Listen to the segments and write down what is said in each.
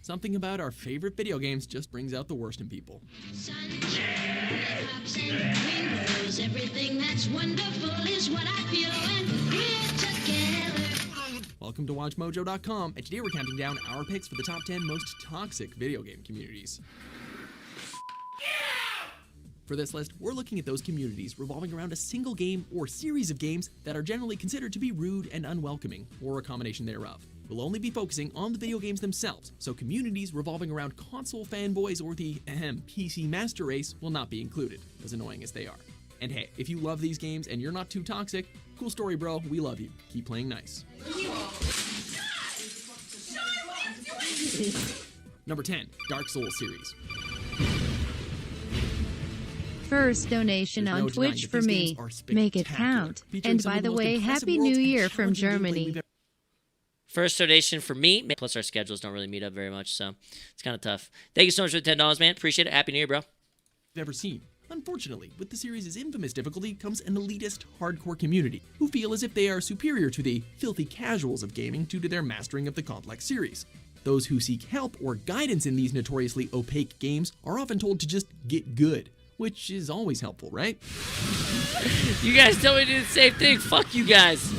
Something about our favorite video games just brings out the worst in people. Sunshine, pops and rainbows, everything that's wonderful is what I feel when we're together. Welcome to WatchMojo.com, and today we're counting down our picks for the top 10 most toxic video game communities. For this list, we're looking at those communities revolving around a single game or series of games that are generally considered to be rude and unwelcoming, or a combination thereof. We'll only be focusing on the video games themselves, so communities revolving around console fanboys or the PC master race will not be included, as annoying as they are. And hey, if you love these games and you're not too toxic, cool story, bro, we love you. Keep playing nice. Number 10, Dark Souls series. First donation There's on no denying Twitch that for these me. games are Make it spectacular, count. featuring And some by of the most way, impressive Happy worlds New and Year from challenging gameplay Germany. we've First donation for me, plus our schedules don't really meet up very much, so it's kind of tough. Thank you so much for the $10, man. Appreciate it. Happy New Year, bro. ever seen. Unfortunately, with the series' infamous difficulty comes an elitist, hardcore community who feel as if they are superior to the filthy casuals of gaming due to their mastering of the complex series. Those who seek help or guidance in these notoriously opaque games are often told to just get good, which is always helpful, right? You guys tell me to do the same thing. Fuck you guys.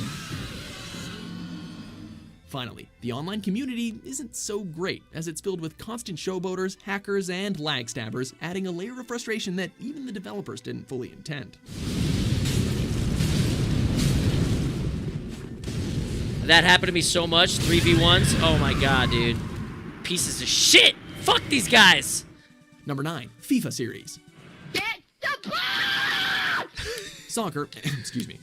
Finally, the online community isn't so great, as it's filled with constant showboaters, hackers, and lag stabbers, adding a layer of frustration that even the developers didn't fully intend. That happened to me so much. 3v1s. Oh my god, dude. Pieces of shit. Fuck these guys. Number 9, FIFA series. Get the ball! Soccer, excuse me,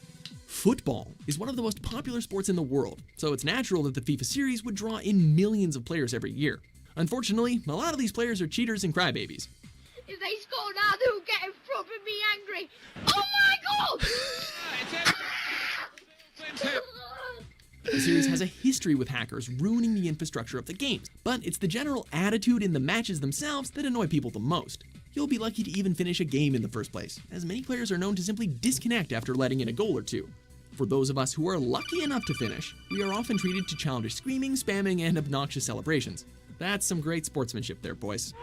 football is one of the most popular sports in the world, so it's natural that the FIFA series would draw in millions of players every year. Unfortunately, a lot of these players are cheaters and crybabies. If they score now, they'll get in front of me angry. Oh my god! The series has a history with hackers ruining the infrastructure of the games, but it's the general attitude in the matches themselves that annoy people the most. You'll be lucky to even finish a game in the first place, as many players are known to simply disconnect after letting in a goal or two. For those of us who are lucky enough to finish, we are often treated to childish screaming, spamming, and obnoxious celebrations. That's some great sportsmanship there, boys.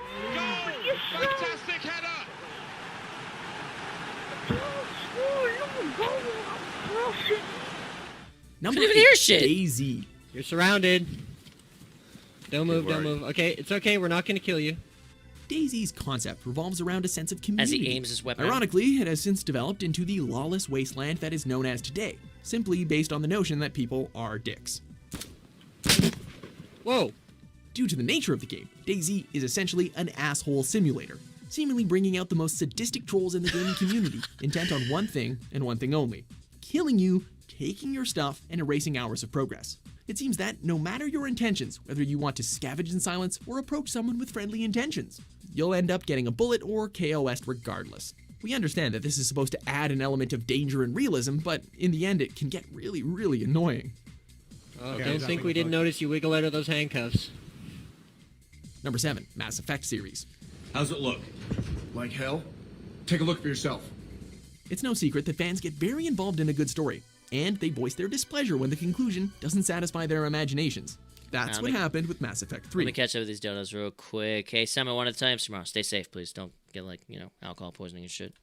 Fantastic header! Number Couldn't even hear 8, shit. DayZ. You're surrounded. Don't move, Good don't work. move. Okay, it's okay. We're not going to kill you. DayZ's concept revolves around a sense of As community. he aims his weapon. Ironically, it has since developed into the lawless wasteland that is known as today, simply based on the notion that people are dicks. Whoa. Due to the nature of the game, DayZ is essentially an asshole simulator, seemingly bringing out the most sadistic trolls in the gaming community, intent on one thing and one thing only: killing you, taking your stuff, and erasing hours of progress. It seems that no matter your intentions, whether you want to scavenge in silence or approach someone with friendly intentions, you'll end up getting a bullet or KOS'd regardless. We understand that this is supposed to add an element of danger and realism, but in the end it can get really, really annoying. Don't think we didn't notice you wiggle out of those handcuffs. Number 7, Mass Effect series. How's it look? Like hell? Take a look for yourself. It's no secret that fans get very involved in a good story, and they voice their displeasure when the conclusion doesn't satisfy their imaginations. That's what happened with Mass Effect 3. Let me catch up with these donuts real quick. Hey, Simon, one at a time tomorrow. Stay safe, please. Don't get, alcohol poisoning and shit.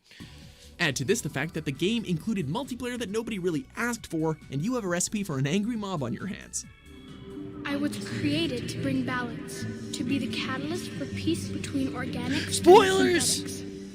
Add to this the fact that the game included multiplayer that nobody really asked for, and you have a recipe for an angry mob on your hands. I was created to bring balance, to be the catalyst for peace between organics Spoilers! and synthetics.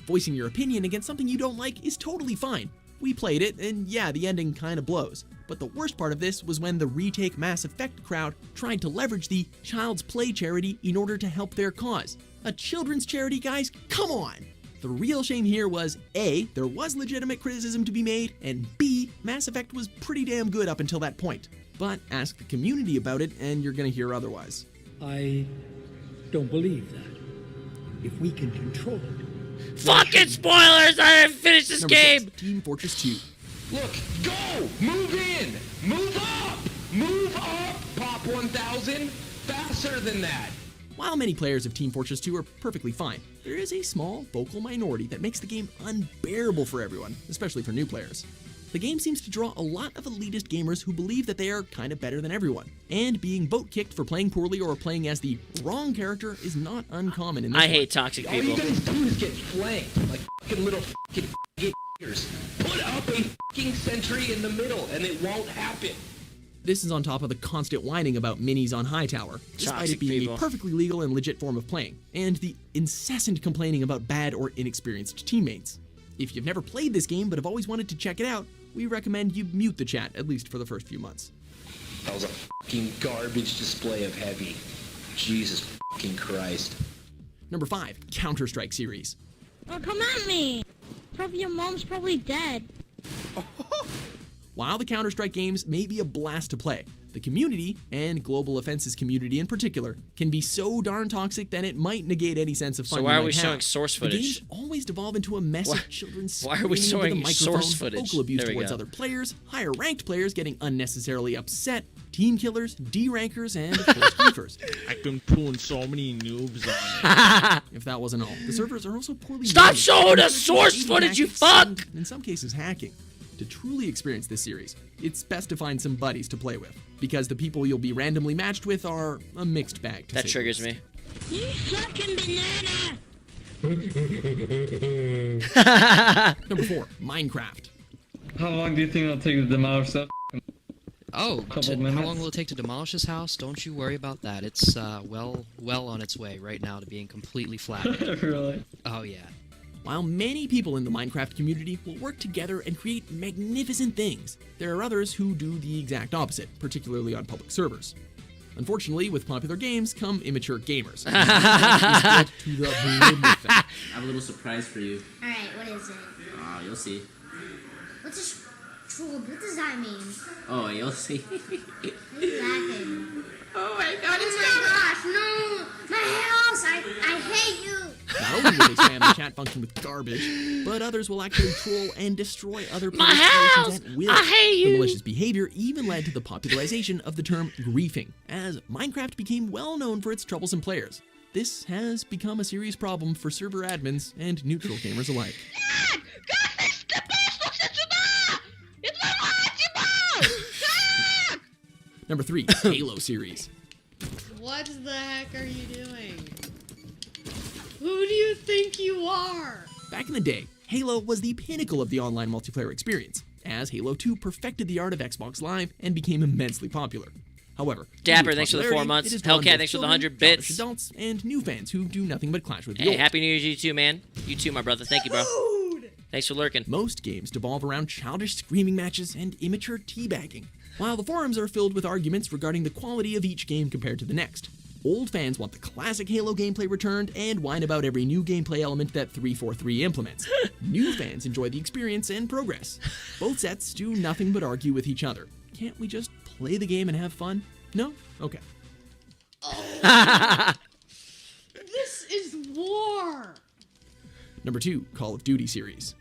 Voicing your opinion against something you don't like is totally fine. We played it, and yeah, the ending kinda blows. But the worst part of this was when the Retake Mass Effect crowd tried to leverage the Child's Play charity in order to help their cause. A children's charity, guys? Come on! The real shame here was A, there was legitimate criticism to be made, and B, Mass Effect was pretty damn good up until that point. But ask the community about it, and you're gonna hear otherwise. I don't believe that. If we can control it. Fucking spoilers! I haven't finished this Number game! 6, Team Fortress 2. Look, go! Move in! Move up! Move up! Pop 1000! Faster than that! While many players of Team Fortress 2 are perfectly fine, there is a small, vocal minority that makes the game unbearable for everyone, especially for new players. The game seems to draw a lot of elitist gamers who believe that they are kind of better than everyone, and being boat kicked for playing poorly or playing as the wrong character is not uncommon in this I one. hate toxic All you people. guys do is get flanked like fucking little fucking f***ers. Put up a fucking sentry in the middle and it won't happen. This is on top of the constant whining about minis on Hightower, despite Toxic it being people. a perfectly legal and legit form of playing, and the incessant complaining about bad or inexperienced teammates. If you've never played this game but have always wanted to check it out, we recommend you mute the chat, at least for the first few months. That was a fucking garbage display of heavy. Jesus fucking Christ. Number 5, Counter-Strike series. Oh, come at me! Probably your mom's probably dead. While the Counter-Strike games may be a blast to play, the community, and Global Offenses community in particular, can be so darn toxic that it might negate any sense of fun. So you why are might we have. showing source The footage? games always devolve into a mess Why- of children why are we screaming into the showing microphone, source footage? vocal abuse There we towards go. other players, higher ranked players getting unnecessarily upset, team killers, D-rankers, and of course goofers. I can pull so many noobs on it. If that wasn't all, the servers are also poorly Stop managed. showing us There's source cheating footage, you tactics fuck! and, in some cases, hacking. To truly experience this series, it's best to find some buddies to play with, because the people you'll be randomly matched with are a mixed bag. To That say the triggers least. me. You fucking banana! Number 4, Minecraft. How long do you think it'll take to demolish that? Oh, Couple how minutes. long will it take to demolish this house? Don't you worry about that. It's well on its way right now to being completely flattened. Really? Oh yeah. While many people in the Minecraft community will work together and create magnificent things, there are others who do the exact opposite, particularly on public servers. Unfortunately, with popular games come immature gamers. To the brim with them. I have a little surprise for you. Alright, what is it? You'll see. What's a troll? What does that mean? Oh, you'll see. What does that mean? Oh my god, Oh my gosh, no! My house! I hate you! Not only will they spam the chat function with garbage, but others will actually troll and destroy other My players' house! creations at will. I hate you! The malicious behavior even led to the popularization of the term griefing, as Minecraft became well known for its troublesome players. This has become a serious problem for server admins and neutral gamers alike. Number 3, Halo series. What the heck are you doing? Who do you think you are? Back in the day, Halo was the pinnacle of the online multiplayer experience, as Halo 2 perfected the art of Xbox Live and became immensely popular. However, Dapper, due to thanks for the 4 popularity, months. it has drawn Hellcat, both thanks for the children, 100 bits. childish adults, and new fans who do nothing but clash with the Hey, old. Happy New Year to you too, man. You too, my brother. Thank you, bro. Thanks for lurking. Most games devolve around childish screaming matches and immature teabagging, while the forums are filled with arguments regarding the quality of each game compared to the next. Old fans want the classic Halo gameplay returned and whine about every new gameplay element that 343 implements. New fans enjoy the experience and progress. Both sets do nothing but argue with each other. Can't we just play the game and have fun? No? Okay. This is war. Number 2, Call of Duty series.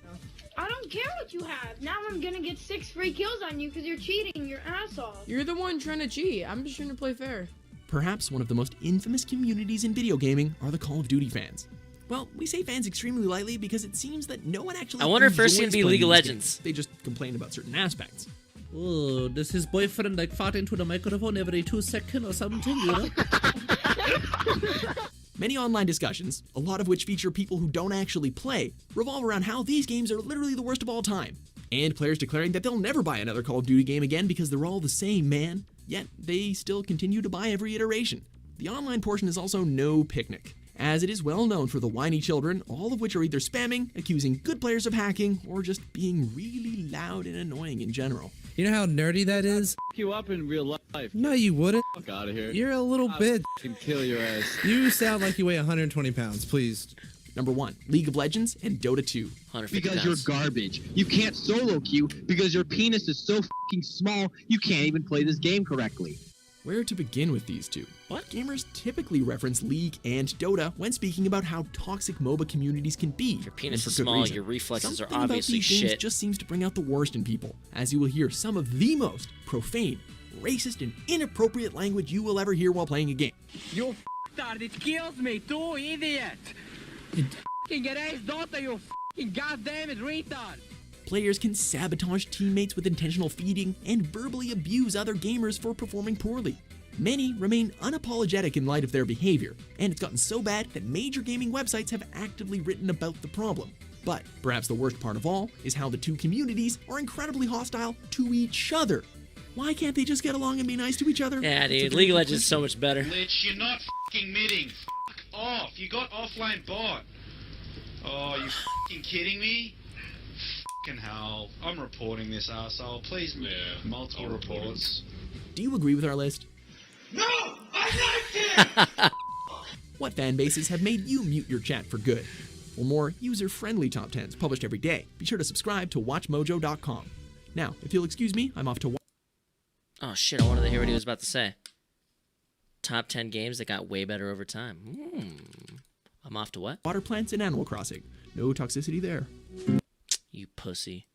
I don't care what you have. Now I'm gonna get 6 free kills on you because you're cheating, you're asshole. You're the one trying to cheat. I'm just trying to play fair. Perhaps one of the most infamous communities in video gaming are the Call of Duty fans. Well, we say fans extremely lightly because it seems that no one actually I wonder if first enjoys gonna be playing League of these Legends. games. They just complain about certain aspects. Oh, does his boyfriend like fart into the microphone every 2 seconds or something, you know? Many online discussions, a lot of which feature people who don't actually play, revolve around how these games are literally the worst of all time, and players declaring that they'll never buy another Call of Duty game again because they're all the same, man. Yet, they still continue to buy every iteration. The online portion is also no picnic, as it is well known for the whiny children, all of which are either spamming, accusing good players of hacking, or just being really loud and annoying in general. You know how nerdy that is? You up in real life. No, you wouldn't. Fuck out of here. You're a little bitch. Can kill your ass. You sound like you weigh 120 pounds, please. Number 1, League of Legends and Dota 2. Because you're garbage. You can't solo queue because your penis is so fucking small you can't even play this game correctly. Where to begin with these two? What? Gamers typically reference League and Dota when speaking about how toxic MOBA communities can be. Your penis is small, your reflexes are Something about obviously these games shit. just seems to bring out the worst in people, as you will hear some of the most profane, racist, and inappropriate language you will ever hear while playing a game. You f***tard, it kills me too, idiot! F***ing erase Dota, you f***ing goddamn it retard! players can sabotage teammates with intentional feeding and verbally abuse other gamers for performing poorly. Many remain unapologetic in light of their behavior, and it's gotten so bad that major gaming websites have actively written about the problem. But perhaps the worst part of all is how the two communities are incredibly hostile to each other. Why can't they just get along and be nice to each other? Yeah, dude, League of Legends is so much better. Lich, you're not f***ing midding. F*** off. You got offline bot. Oh, you f***ing kidding me? F***ing hell. I'm reporting this arsehole. Please, multiple reports. Do you agree with our list? No! I liked it! What fan bases have made you mute your chat for good? For more user-friendly top 10s published every day, be sure to subscribe to WatchMojo.com. Now, if you'll excuse me, I'm off to... Oh shit, I wanted to hear what he was about to say. Top 10 games that got way better over time. I'm off to what? Water plants in Animal Crossing. No toxicity there. You pussy.